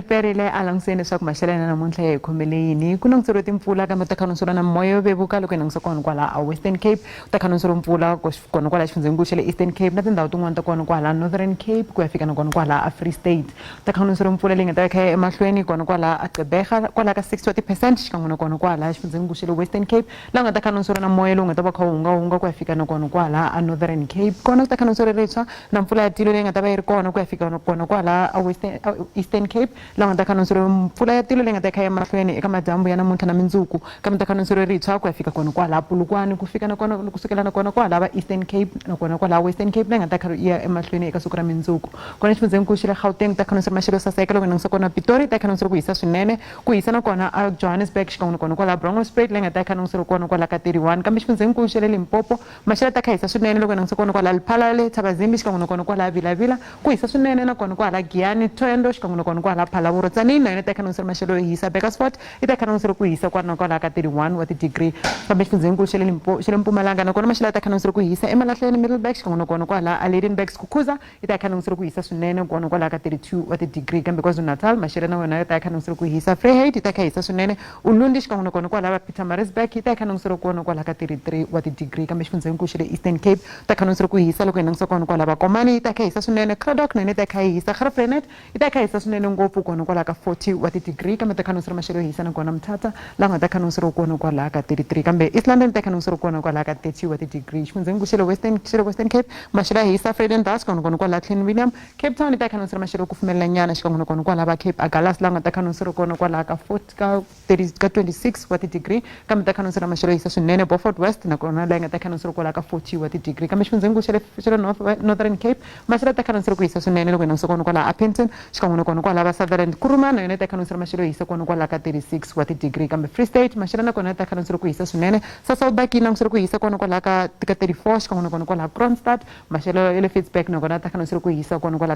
riperile alangiseni leswaku maxelo ya namuntlha ya hi khomele yini ku languteriwe timpfula kambe ta khanonseriwa na moya yo vevuka loko hi langutisa kona kwala a Western Cape ta khanonseriwa mpfula kona kwala xifundzeninkulu xa le Eastern Cape na tindhawu tin'wana ta kona kwala Northern Cape ku ya fika na kona kwala a Free State ta khanonseriwa mpfula leyi nga ta va kha ya emahlweni kona kwala a Gqeberha kwala ka 60 wa ti-percent xikan'we na kona kwala xifundzeninkulu xa le Western Cape laha nga ta khanonseriwa na moya lowu nga ta va kha hunga ku ya fika na kona kwala a Northern Cape kona ku ta khanonseriwa rintshwa na mpfula ya tilo leyi nga ta va yi ri kona ku ya fika kona kwala a Eastern Cape laha nga ta khanonseriwa mpfula ya tilo leyi nga ta kha ya emahlweni eka madyambu ya namuntlha na mindzuku kambe ta khanonseriwa rintshwa ku ya fika kona kwala Polokwane ku fika na kona kusukela na kona kwala va Eastern Cape na kona kwala Western Cape leyi nga ta kha ya emahlweni eka siku ra mindzuku kona xifundzeninkulu xa le Gauteng ta khanonseriwa maxelo yo saseka loko hi langutisa kona Pitori ta khanonseriwa ku hisa swinene ku hisa na kona a Johannesburg xikan'we na kona kwala Bronkhorstspruit leyi nga ta khanonseriwa kona kwala ka 31 kambe xifundzeninkulu xa le Limpopo maxelo ta kha hisa swinene loko hi langutisa kona kwala Lephalale le Thabazimbi xikan'we na kona kwala Vilavila ku hisa swinene na kona kwala Giyani Thohoyandou xikan'we na kona kwala Phalaborwa Tzaneen na yona ta khanonseriwa maxelo yo hisa Bekkersfort yi ta khanonseriwa ku hisa kwana kwala ka 31 wa ti-degree kambe xifundzeninkulu xa le Mpumalanga na kona maxelo ta khanonseriwa ku hisa eMalahleni Middleburg xikan'we na kona kwala a Lydenburg Skukuza yi ta khanonseriwa ku hisa swinene kona kwala ka 32 wa ti-degree kambe KwaZulu-Natal maxelo na wona ta khanonseriwa ku hisa Vryheid yi ta kha hisa swinene Ulundi xikan'we na kona kwala va Pietermaritzburg yi ta khanonseriwa kona kwala ka 33 wa ti-degree kambe xifundzeninkulu xa le Eastern Cape ta khanonseriwa ku hisa loko hi langutisa kona kwala Vakomani yi ta kha hisa swinene Cradock na yona ta kha yi hisa Graaff-Reinet yi ta kha hisa swinene ngopfu kona kwala ka 40 wa ti-degree kambe ta khanonseriwa maxelo yo hisa na kona Mthatha laha nga ta khanonseriwa kona kwala ka 33 kambe East London ta khanonseriwa kona kwala ka 30 wa ti-degree xifundzeninkulu xa le Western Cape maxelo ya hisa Vredendal xikan'we na kona kwala Clan William Cape Town yi ta khanonseriwa maxelo ku fumelela nyana xikan'we na kona kwala va Cape Agulhas laha nga ta khanonseriwa kona kwala ka 26 wa ti-degree kambe ta khanonseriwa maxelo yo hisa swinene Beaufort West na kona laha nga ta khanonseriwa kwala ka 40 wa ti-degree kambe xifundzeninkulu xa le Northern Cape maxelo ta khanonseriwa ku hisa swinene loko hi langutisa kona kwala Upington xikan'we na kona kwala va Sutherland Kuruma na yona ta khanonseriwa maxelo yo hisa kona kwala ka 36 wa ti-degree kambe Free State maxelo na kona ta khanonseriwa ku hisa swinene Sasolburg yi languteriwa ku hisa kona kwala ka 34 xikan'we na kona kwala Kroonstad maxelo ya le Fitzburg na kona ta khanonseriwa ku hisa kona kwala